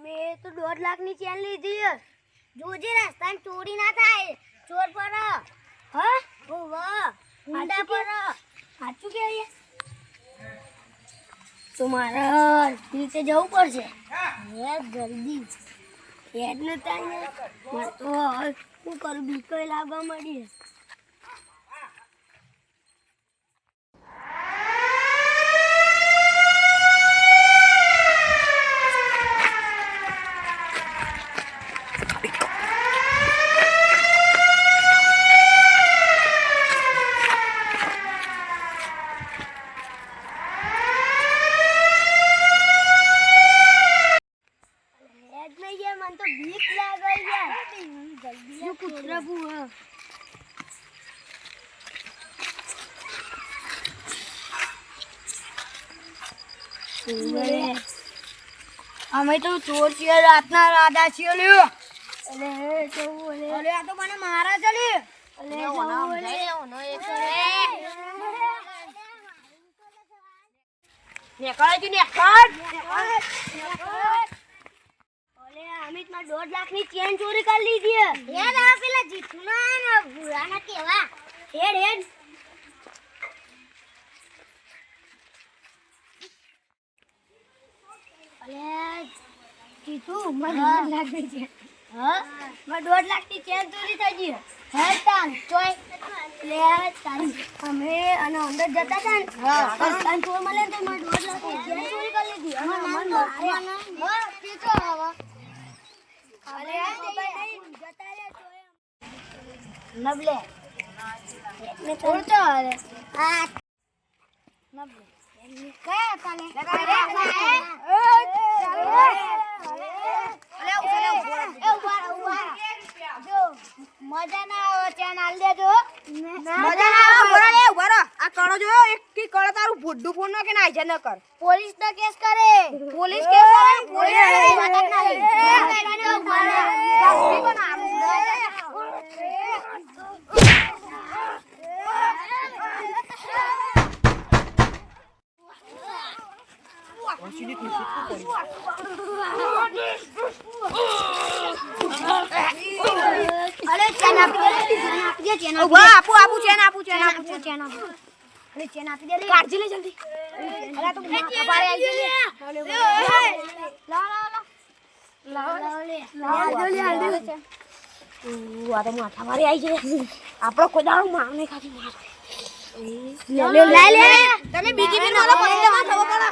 મેં તો 1.5 લાખની ચેન લીધી. જોજે રસ્તામાં ચોરી ના થાય. ચોર પર હા ઓ વાહ ગુંડા પર સાચું કે તો મારા નીચે જવું પડશે. હે જલ્દી હેડ ને તાને માર તો શું કરું બીકો લાગવા મળી. मन तो भीख लागे यार जल्दी ये कुतरा बुआ અમે તો ચોર છીએ રાતના રાધા છીએ લ્યો. અલે જવું અલે આ તો મને મારા ચાલે. અલે જવું અલે ઓનો એક ને કાળજી ને કાઢ અમિત માં 1.5 લાખની ચેન ચોરી કરી લીધી. હેડ આ પેલા જીતુના ને ભૂરાના કેવા હેડ હેડ અલે જીતુ મને 1.5 લાખની ચેન હા મને 1.5 લાખની ચેન ચોરી થઈ ગઈ. હેડ તાન ચોય લે તાન અમે અને અંદર જતા હતા ને હા તાન ચોર મળે તો મને 1.5 લાખની ચેન ચોરી કરી લીધી. અને મન હા પીતો આવા અરે આ ખબર નહીં જતા રે ચોય નબલે એટલે કોણતો અરે આ નબલે કયા તાલે લગા જો મજા ના આવે ચેન આલ દેજો. મજા ના આવે બોરા લે ઉભરો આ કણો જો એક કી કળ તારું ભુડ્ડુ ફોન નો કે ના આઈ ન કર. પોલીસ નો કેસ કરે. પોલીસ કેસ કરે પોલીસ વાત ના અરે ચેન આપી દે ચેન આપું ચેન અરે ચેન આપી દે કાઢજી લે જલ્દી. અરે તું કપારે આવી ગઈ આ તો માથા મારી આવી જાય. આપણો કોઈ દાડો માર નહીં ખાતી માર લે તમે બીજી બી નોલો પડી જવા થવો કરો.